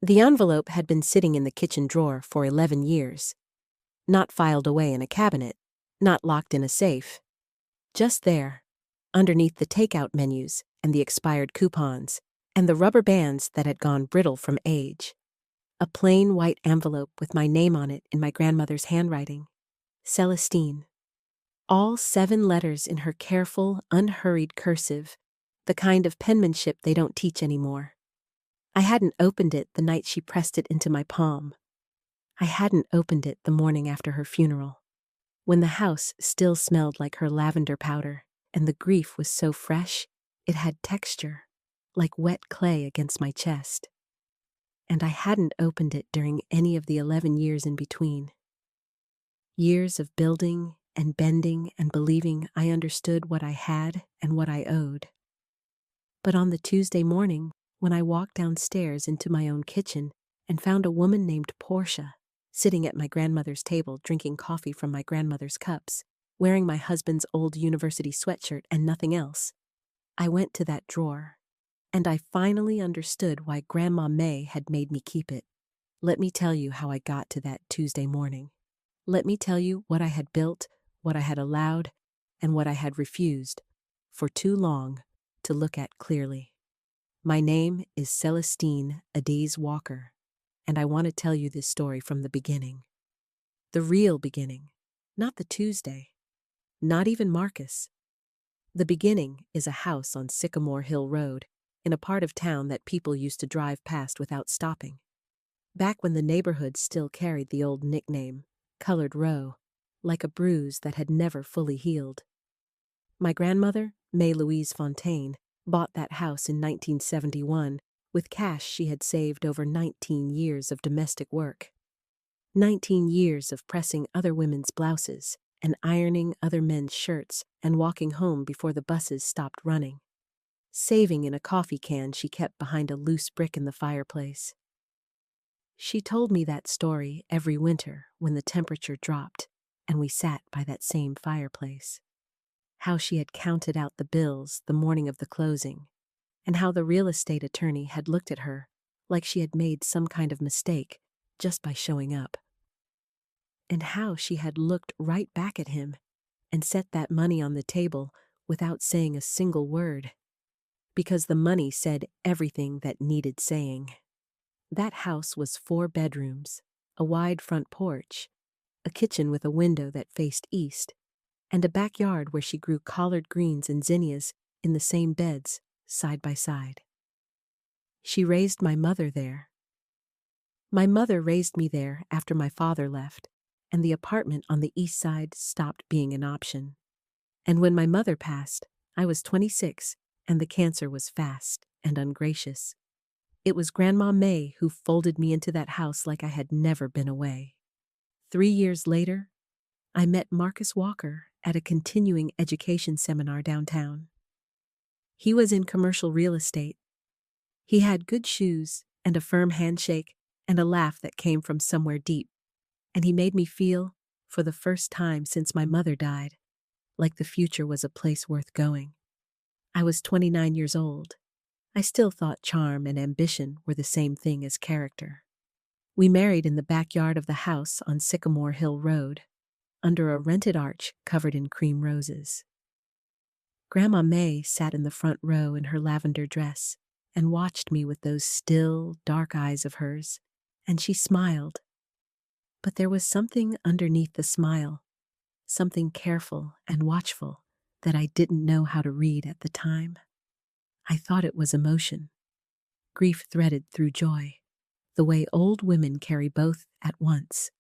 The envelope had been sitting in the kitchen drawer for 11 years. Not filed away in a cabinet, not locked in a safe. Just there, underneath the takeout menus and the expired coupons, and the rubber bands that had gone brittle from age. A plain white envelope with my name on it in my grandmother's handwriting. Celestine. All 7 letters in her careful, unhurried cursive, the kind of penmanship they don't teach anymore. I hadn't opened it the night she pressed it into my palm. I hadn't opened it the morning after her funeral, when the house still smelled like her lavender powder, and the grief was so fresh, it had texture, like wet clay against my chest. And I hadn't opened it during any of the 11 years in between. Years of building and bending and believing I understood what I had and what I owed. But on the Tuesday morning, when I walked downstairs into my own kitchen and found a woman named Portia sitting at my grandmother's table drinking coffee from my grandmother's cups, wearing my husband's old university sweatshirt and nothing else, I went to that drawer, and I finally understood why Grandma May had made me keep it. Let me tell you how I got to that Tuesday morning. Let me tell you what I had built, what I had allowed, and what I had refused, for too long, to look at clearly. My name is Celestine Adese Walker, and I want to tell you this story from the beginning. The real beginning, not the Tuesday, not even Marcus. The beginning is a house on Sycamore Hill Road, in a part of town that people used to drive past without stopping. Back when the neighborhood still carried the old nickname, Colored Row, like a bruise that had never fully healed. My grandmother, May Louise Fontaine, bought that house in 1971 with cash she had saved over 19 years of domestic work. 19 years of pressing other women's blouses and ironing other men's shirts and walking home before the buses stopped running. Saving in a coffee can she kept behind a loose brick in the fireplace. She told me that story every winter when the temperature dropped and we sat by that same fireplace. How she had counted out the bills the morning of the closing, and how the real estate attorney had looked at her like she had made some kind of mistake just by showing up. And how she had looked right back at him and set that money on the table without saying a single word, because the money said everything that needed saying. That house was 4 bedrooms, a wide front porch, a kitchen with a window that faced east, and a backyard where she grew collard greens and zinnias in the same beds, side by side. She raised my mother there. My mother raised me there after my father left, and the apartment on the east side stopped being an option. And when my mother passed, I was 26, and the cancer was fast and ungracious. It was Grandma May who folded me into that house like I had never been away. 3 years later, I met Marcus Walker at a continuing education seminar downtown. He was in commercial real estate. He had good shoes and a firm handshake and a laugh that came from somewhere deep, and he made me feel, for the first time since my mother died, like the future was a place worth going. I was 29 years old. I still thought charm and ambition were the same thing as character. We married in the backyard of the house on Sycamore Hill Road, under a rented arch covered in cream roses. Grandma May sat in the front row in her lavender dress and watched me with those still, dark eyes of hers, and she smiled. But there was something underneath the smile, something careful and watchful that I didn't know how to read at the time. I thought it was emotion, grief threaded through joy, the way old women carry both at once.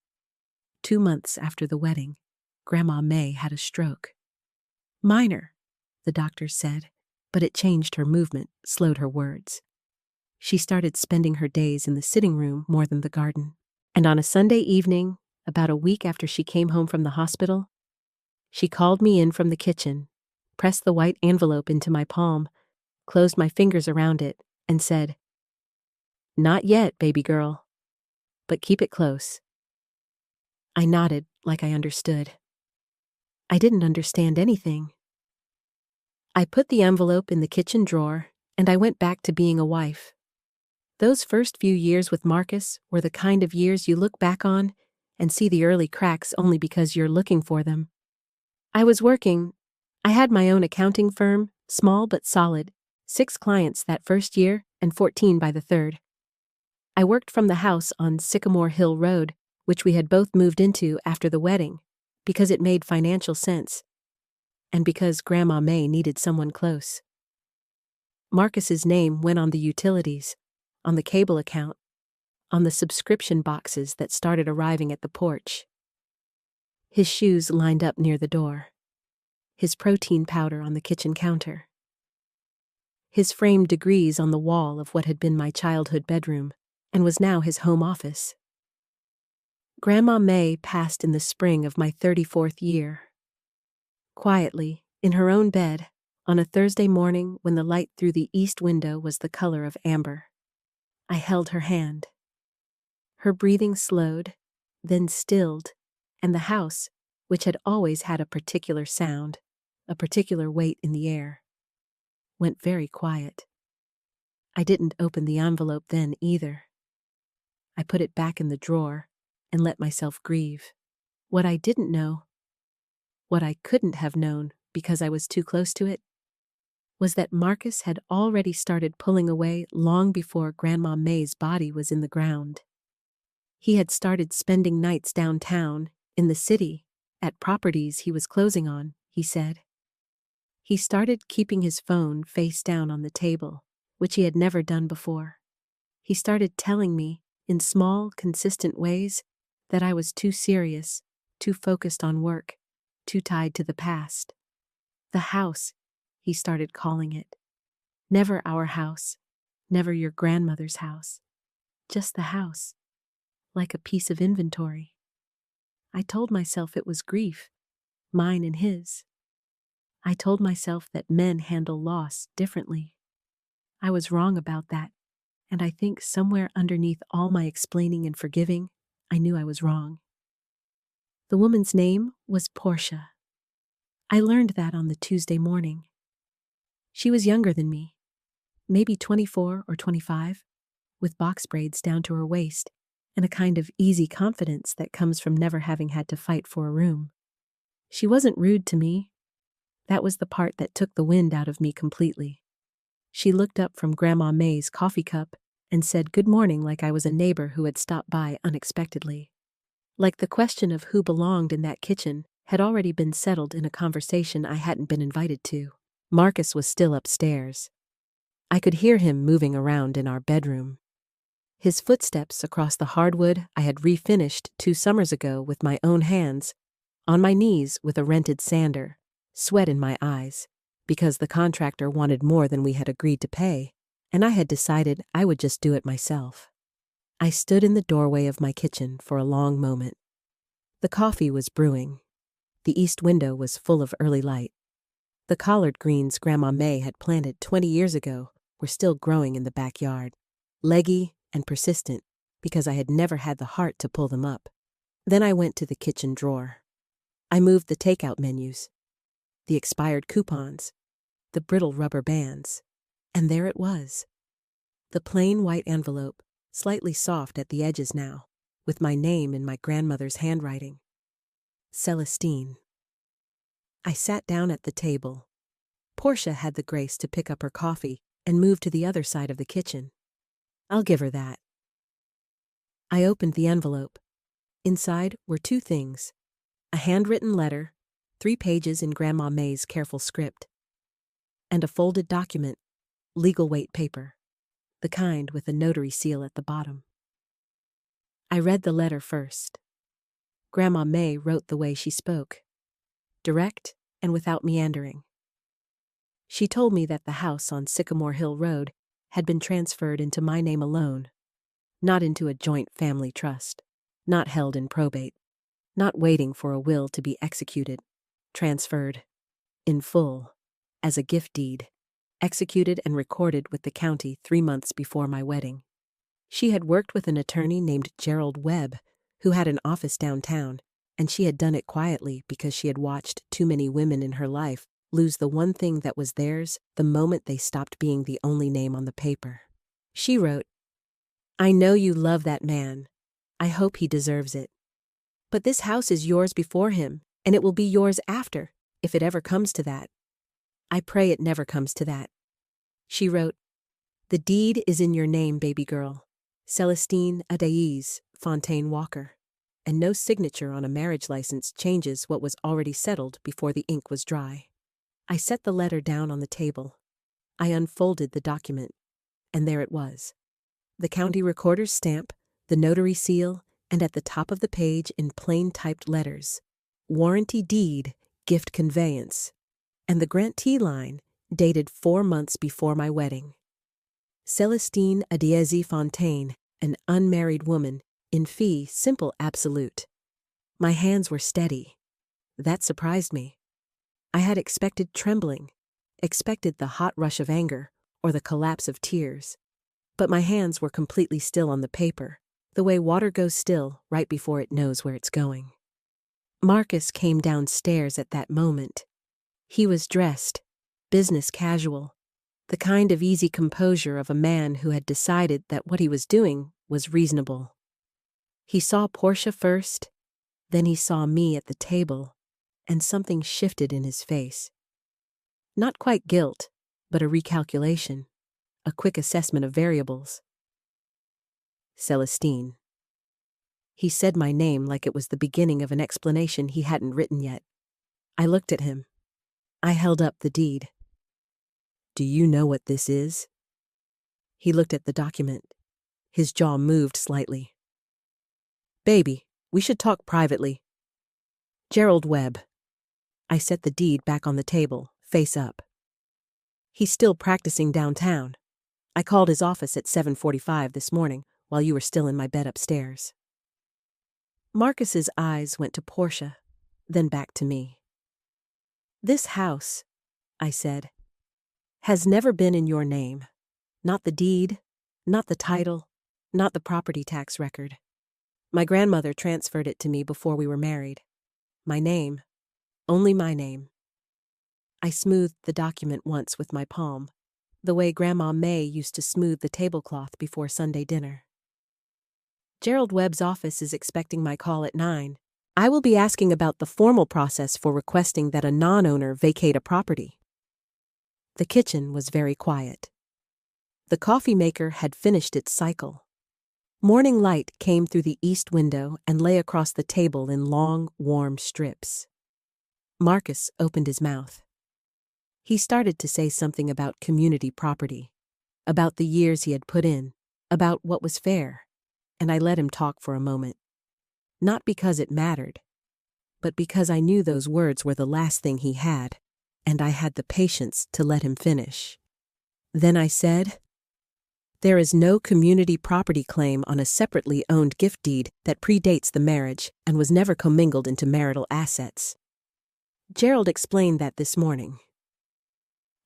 2 months after the wedding, Grandma May had a stroke. Minor, the doctors said, but it changed her movement, slowed her words. She started spending her days in the sitting room more than the garden. And on a Sunday evening, about a week after she came home from the hospital, she called me in from the kitchen, pressed the white envelope into my palm, closed my fingers around it, and said, "Not yet, baby girl, but keep it close." I nodded like I understood. I didn't understand anything. I put the envelope in the kitchen drawer, and I went back to being a wife. Those first few years with Marcus were the kind of years you look back on and see the early cracks only because you're looking for them. I was working. I had my own accounting firm, small but solid, 6 clients that first year and 14 by the third. I worked from the house on Sycamore Hill Road, which we had both moved into after the wedding, because it made financial sense, and because Grandma May needed someone close. Marcus's name went on the utilities, on the cable account, on the subscription boxes that started arriving at the porch. His shoes lined up near the door. His protein powder on the kitchen counter. His framed degrees on the wall of what had been my childhood bedroom and was now his home office. Grandma May passed in the spring of my 34th year. Quietly, in her own bed, on a Thursday morning when the light through the east window was the color of amber. I held her hand. Her breathing slowed, then stilled, and the house, which had always had a particular sound, a particular weight in the air, went very quiet. I didn't open the envelope then either. I put it back in the drawer and let myself grieve. What I didn't know, what I couldn't have known because I was too close to it, was that Marcus had already started pulling away long before Grandma May's body was in the ground. He had started spending nights downtown, in the city, at properties he was closing on, he said. He started keeping his phone face down on the table, which he had never done before. He started telling me, in small, consistent ways, that I was too serious, too focused on work, too tied to the past. The house, he started calling it. Never our house, never your grandmother's house. Just the house, like a piece of inventory. I told myself it was grief, mine and his. I told myself that men handle loss differently. I was wrong about that, and I think somewhere underneath all my explaining and forgiving, I knew I was wrong. The woman's name was Portia. I learned that on the Tuesday morning. She was younger than me, maybe 24 or 25, with box braids down to her waist and a kind of easy confidence that comes from never having had to fight for a room. She wasn't rude to me. That was the part that took the wind out of me completely. She looked up from Grandma May's coffee cup and said good morning like I was a neighbor who had stopped by unexpectedly. Like the question of who belonged in that kitchen had already been settled in a conversation I hadn't been invited to. Marcus was still upstairs. I could hear him moving around in our bedroom. His footsteps across the hardwood I had refinished 2 summers ago with my own hands, on my knees with a rented sander, sweat in my eyes, because the contractor wanted more than we had agreed to pay, and I had decided I would just do it myself. I stood in the doorway of my kitchen for a long moment. The coffee was brewing. The east window was full of early light. The collard greens Grandma May had planted 20 years ago were still growing in the backyard, leggy and persistent because I had never had the heart to pull them up. Then I went to the kitchen drawer. I moved the takeout menus, the expired coupons, the brittle rubber bands, and there it was. The plain white envelope, slightly soft at the edges now, with my name in my grandmother's handwriting. Celestine. I sat down at the table. Portia had the grace to pick up her coffee and move to the other side of the kitchen. I'll give her that. I opened the envelope. Inside were 2 things: a handwritten letter, 3 pages in Grandma May's careful script, and a folded document, legal weight paper, the kind with a notary seal at the bottom. I read the letter first. Grandma May wrote the way she spoke, direct and without meandering. She told me that the house on Sycamore Hill Road had been transferred into my name alone, not into a joint family trust, not held in probate, not waiting for a will to be executed, transferred, in full, as a gift deed, executed and recorded with the county 3 months before my wedding. She had worked with an attorney named Gerald Webb, who had an office downtown, and she had done it quietly because she had watched too many women in her life lose the one thing that was theirs the moment they stopped being the only name on the paper. She wrote, I know you love that man. I hope he deserves it. But this house is yours before him, and it will be yours after, if it ever comes to that. I pray it never comes to that. She wrote, "The deed is in your name, baby girl. Celestine Adaïs Fontaine Walker." And no signature on a marriage license changes what was already settled before the ink was dry. I set the letter down on the table. I unfolded the document, and there it was. The county recorder's stamp, the notary seal, and at the top of the page in plain typed letters, "Warranty deed, gift conveyance," and the grantee line, dated 4 months before my wedding. Celestine Adaïs Fontaine, an unmarried woman, in fee simple absolute. My hands were steady. That surprised me. I had expected trembling, expected the hot rush of anger, or the collapse of tears. But my hands were completely still on the paper, the way water goes still right before it knows where it's going. Marcus came downstairs at that moment. He was dressed, business casual, the kind of easy composure of a man who had decided that what he was doing was reasonable. He saw Portia first, then he saw me at the table, and something shifted in his face. Not quite guilt, but a recalculation, a quick assessment of variables. "Celestine." He said my name like it was the beginning of an explanation he hadn't written yet. I looked at him. I held up the deed. "Do you know what this is?" He looked at the document. His jaw moved slightly. "Baby, we should talk privately." "Gerald Webb." I set the deed back on the table, face up. "He's still practicing downtown. I called his office at 7:45 this morning while you were still in my bed upstairs." Marcus's eyes went to Portia, then back to me. "This house," I said, "has never been in your name. Not the deed, not the title, not the property tax record. My grandmother transferred it to me before we were married. My name, only my name." I smoothed the document once with my palm, the way Grandma May used to smooth the tablecloth before Sunday dinner. "Gerald Webb's office is expecting my call at 9. I will be asking about the formal process for requesting that a non-owner vacate a property." The kitchen was very quiet. The coffee maker had finished its cycle. Morning light came through the east window and lay across the table in long, warm strips. Marcus opened his mouth. He started to say something about community property, about the years he had put in, about what was fair, and I let him talk for a moment. Not because it mattered, but because I knew those words were the last thing he had, and I had the patience to let him finish. Then I said, "There is no community property claim on a separately owned gift deed that predates the marriage and was never commingled into marital assets. Gerald explained that this morning."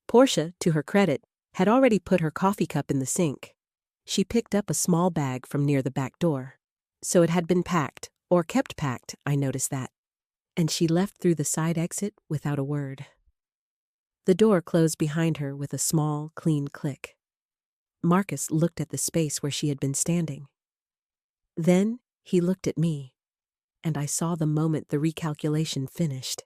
Portia, to her credit, had already put her coffee cup in the sink. She picked up a small bag from near the back door. So it had been packed, or kept packed, I noticed that. And she left through the side exit without a word. The door closed behind her with a small, clean click. Marcus looked at the space where she had been standing. Then he looked at me, and I saw the moment the recalculation finished.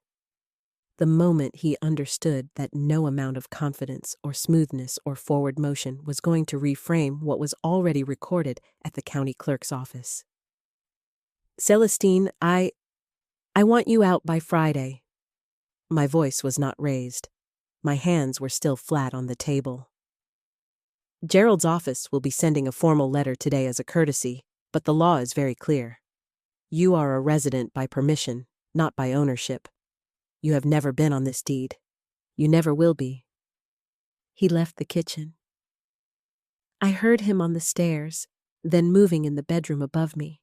The moment he understood that no amount of confidence or smoothness or forward motion was going to reframe what was already recorded at the county clerk's office. "Celestine, I want you out by Friday." My voice was not raised. My hands were still flat on the table. "Gerald's office will be sending a formal letter today as a courtesy, but the law is very clear. You are a resident by permission, not by ownership. You have never been on this deed. You never will be." He left the kitchen. I heard him on the stairs, then moving in the bedroom above me.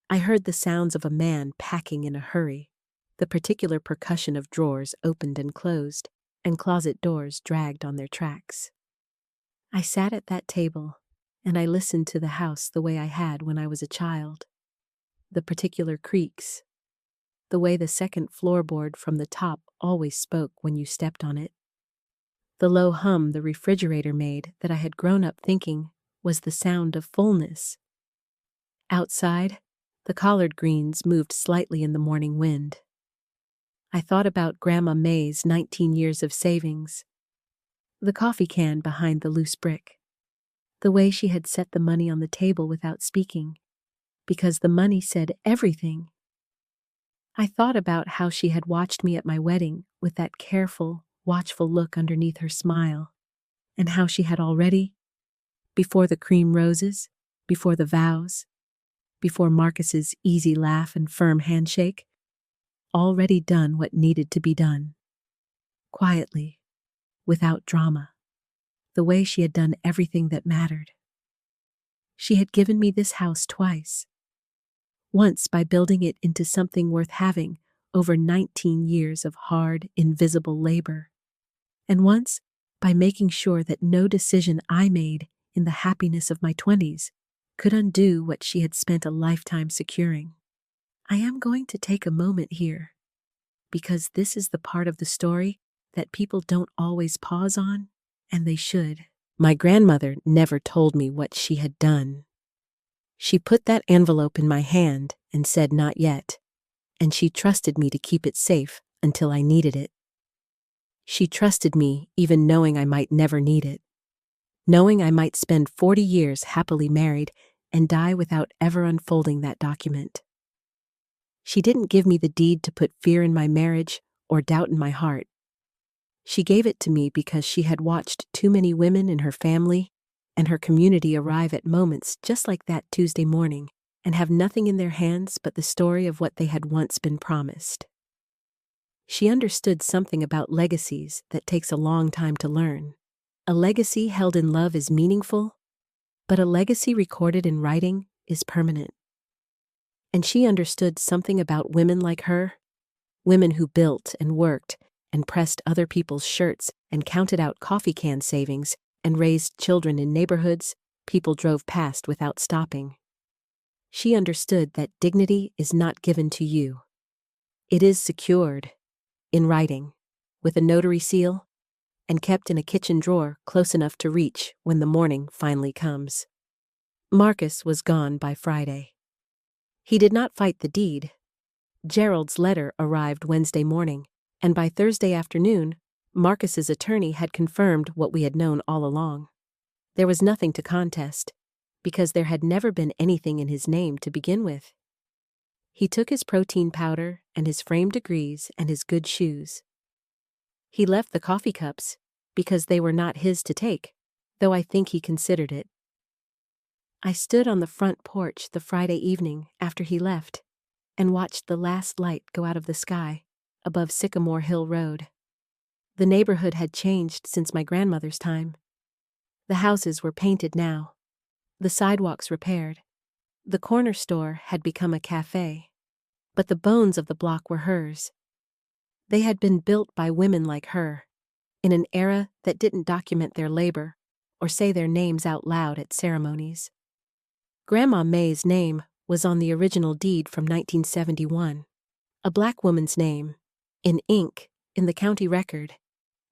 I heard the sounds of a man packing in a hurry, the particular percussion of drawers opened and closed, and closet doors dragged on their tracks. I sat at that table, and I listened to the house the way I had when I was a child. The particular creaks, the way the second floorboard from the top always spoke when you stepped on it, the low hum the refrigerator made that I had grown up thinking was the sound of fullness. Outside, the collard greens moved slightly in the morning wind. I thought about Grandma May's 19 years of savings, the coffee can behind the loose brick, the way she had set the money on the table without speaking, because the money said everything. I thought about how she had watched me at my wedding with that careful, watchful look underneath her smile, and how she had already, before the cream roses, before the vows, before Marcus's easy laugh and firm handshake, already done what needed to be done. Quietly, without drama, the way she had done everything that mattered. She had given me this house twice. Once by building it into something worth having over 19 years of hard, invisible labor. And once by making sure that no decision I made in the happiness of my 20s could undo what she had spent a lifetime securing. I am going to take a moment here, because this is the part of the story that people don't always pause on, and they should. My grandmother never told me what she had done. She put that envelope in my hand and said not yet, and she trusted me to keep it safe until I needed it. She trusted me even knowing I might never need it, knowing I might spend 40 years happily married and die without ever unfolding that document. She didn't give me the deed to put fear in my marriage or doubt in my heart. She gave it to me because she had watched too many women in her family and her community arrive at moments just like that Tuesday morning and have nothing in their hands but the story of what they had once been promised. She understood something about legacies that takes a long time to learn. A legacy held in love is meaningful, but a legacy recorded in writing is permanent. And she understood something about women like her, women who built and worked and pressed other people's shirts and counted out coffee can savings and raised children in neighborhoods people drove past without stopping. She understood that dignity is not given to you. It is secured, in writing, with a notary seal, and kept in a kitchen drawer close enough to reach when the morning finally comes. Marcus was gone by Friday. He did not fight the deed. Gerald's letter arrived Wednesday morning, and by Thursday afternoon, Marcus's attorney had confirmed what we had known all along. There was nothing to contest, because there had never been anything in his name to begin with. He took his protein powder and his frame degrees and his good shoes. He left the coffee cups because they were not his to take, though I think he considered it. I stood on the front porch the Friday evening after he left and watched the last light go out of the sky above Sycamore Hill Road. The neighborhood had changed since my grandmother's time. The houses were painted now, the sidewalks repaired. The corner store had become a cafe, but the bones of the block were hers. They had been built by women like her, in an era that didn't document their labor or say their names out loud at ceremonies. Grandma May's name was on the original deed from 1971, a black woman's name, in ink, in the county record,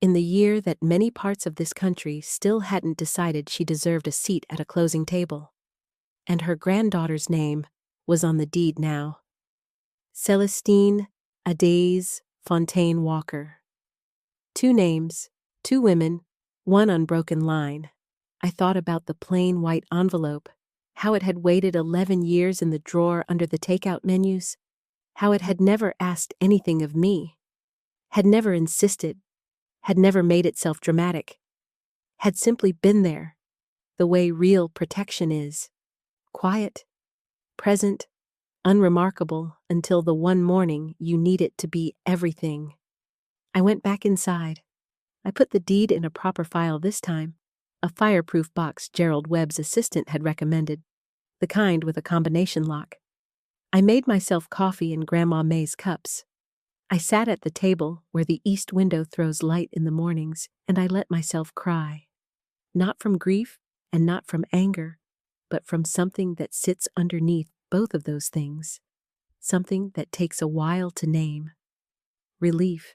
in the year that many parts of this country still hadn't decided she deserved a seat at a closing table. And her granddaughter's name was on the deed now. Celestine Adaise Fontaine Walker. 2 names, 2 women, 1 unbroken line. I thought about the plain white envelope, how it had waited 11 years in the drawer under the takeout menus, how it had never asked anything of me, had never insisted, had never made itself dramatic, had simply been there, the way real protection is, quiet, present, unremarkable until the one morning you need it to be everything. I went back inside. I put the deed in a proper file this time, a fireproof box Gerald Webb's assistant had recommended, the kind with a combination lock. I made myself coffee in Grandma May's cups. I sat at the table where the east window throws light in the mornings, and I let myself cry. Not from grief and not from anger, but from something that sits underneath both of those things, something that takes a while to name. Relief.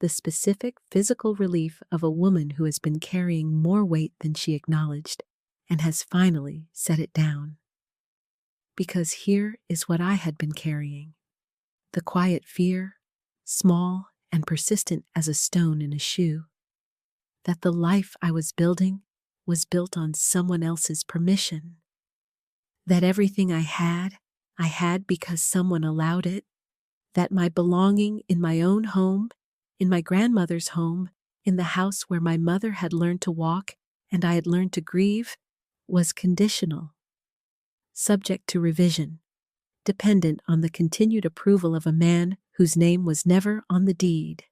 The specific physical relief of a woman who has been carrying more weight than she acknowledged, and has finally set it down. Because here is what I had been carrying: the quiet fear, small and persistent as a stone in a shoe, that the life I was building was built on someone else's permission. That everything I had because someone allowed it. That my belonging in my own home, in my grandmother's home, in the house where my mother had learned to walk and I had learned to grieve, was conditional, subject to revision, dependent on the continued approval of a man whose name was never on the deed.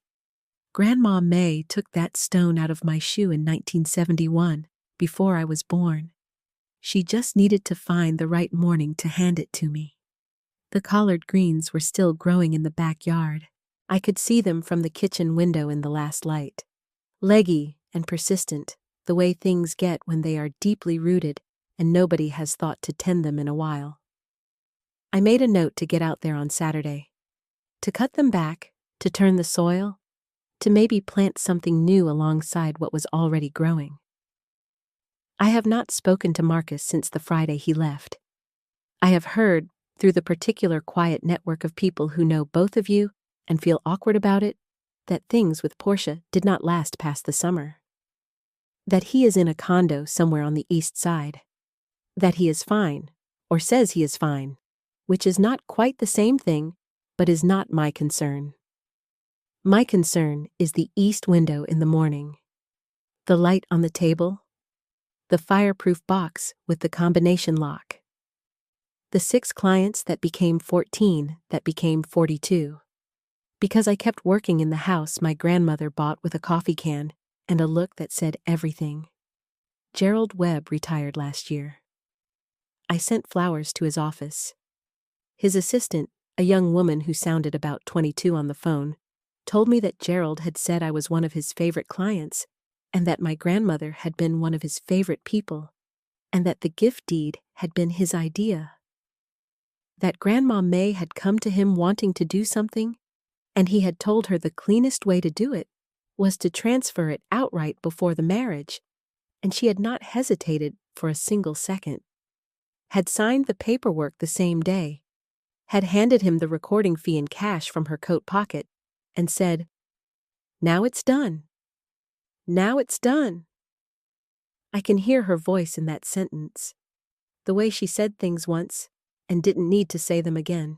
Grandma May took that stone out of my shoe in 1971, before I was born. She just needed to find the right morning to hand it to me. The collard greens were still growing in the backyard. I could see them from the kitchen window in the last light. Leggy and persistent, the way things get when they are deeply rooted and nobody has thought to tend them in a while. I made a note to get out there on Saturday. To cut them back, to turn the soil, to maybe plant something new alongside what was already growing. I have not spoken to Marcus since the Friday he left. I have heard, through the particular quiet network of people who know both of you and feel awkward about it, that things with Portia did not last past the summer. That he is in a condo somewhere on the east side. That he is fine, or says he is fine, which is not quite the same thing, but is not my concern. My concern is the east window in the morning, the light on the table, the fireproof box with the combination lock, the 6 clients that became 14, that became 42. Because I kept working in the house my grandmother bought with a coffee can and a look that said everything. Gerald Webb retired last year. I sent flowers to his office. His assistant, a young woman who sounded about 22 on the phone, told me that Gerald had said I was one of his favorite clients, and that my grandmother had been one of his favorite people, and that the gift deed had been his idea. That Grandma May had come to him wanting to do something, and he had told her the cleanest way to do it was to transfer it outright before the marriage, and she had not hesitated for a single second. Had signed the paperwork the same day, had handed him the recording fee in cash from her coat pocket, and said, "Now it's done. Now it's done." I can hear her voice in that sentence, the way she said things once and didn't need to say them again.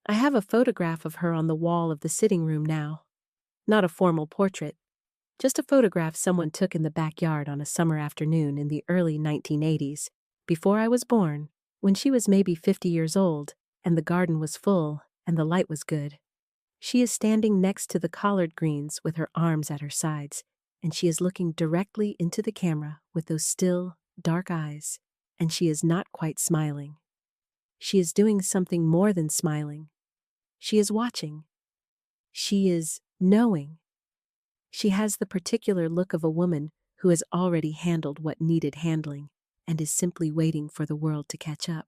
I have a photograph of her on the wall of the sitting room now. Not a formal portrait, just a photograph someone took in the backyard on a summer afternoon in the early 1980s, before I was born, when she was maybe 50 years old, and the garden was full, and the light was good. She is standing next to the collard greens with her arms at her sides, and she is looking directly into the camera with those still, dark eyes, and she is not quite smiling. She is doing something more than smiling. She is watching. She is knowing. She has the particular look of a woman who has already handled what needed handling and is simply waiting for the world to catch up.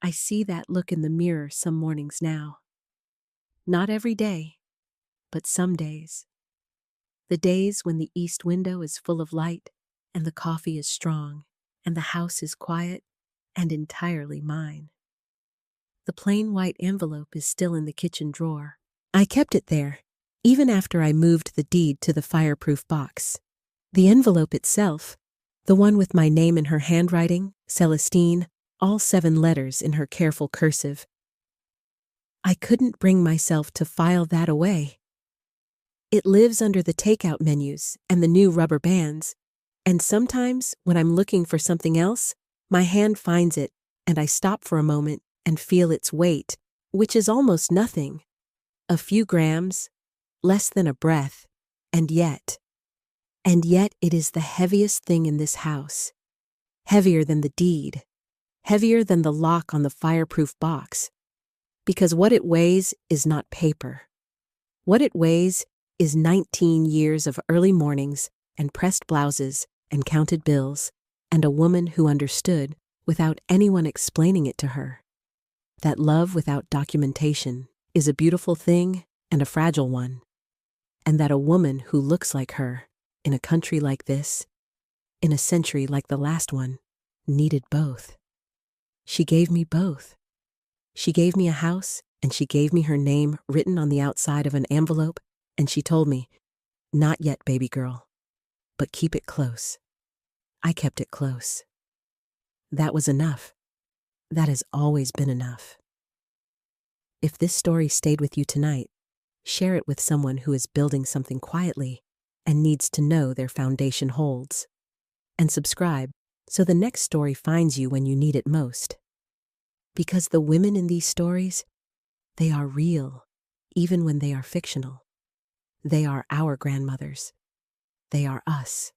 I see that look in the mirror some mornings now. Not every day, but some days. The days when the east window is full of light, and the coffee is strong, and the house is quiet and entirely mine. The plain white envelope is still in the kitchen drawer. I kept it there, even after I moved the deed to the fireproof box. The envelope itself, the one with my name in her handwriting, Celestine, all 7 letters in her careful cursive. I couldn't bring myself to file that away. It lives under the takeout menus and the new rubber bands, and sometimes when I'm looking for something else, my hand finds it and I stop for a moment and feel its weight, which is almost nothing. A few grams, less than a breath, and yet it is the heaviest thing in this house. Heavier than the deed, heavier than the lock on the fireproof box. Because what it weighs is not paper. What it weighs is 19 years of early mornings and pressed blouses and counted bills, and a woman who understood, without anyone explaining it to her, that love without documentation is a beautiful thing and a fragile one, and that a woman who looks like her, in a country like this, in a century like the last one, needed both. She gave me both. She gave me a house, and she gave me her name written on the outside of an envelope, and she told me, "Not yet, baby girl, but keep it close." I kept it close. That was enough. That has always been enough. If this story stayed with you tonight, share it with someone who is building something quietly and needs to know their foundation holds. And subscribe so the next story finds you when you need it most. Because the women in these stories, they are real, even when they are fictional. They are our grandmothers. They are us.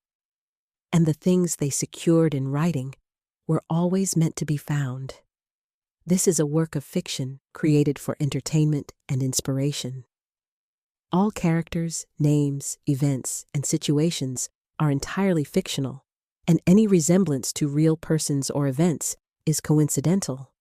And the things they secured in writing were always meant to be found. This is a work of fiction created for entertainment and inspiration. All characters, names, events, and situations are entirely fictional, and any resemblance to real persons or events is coincidental.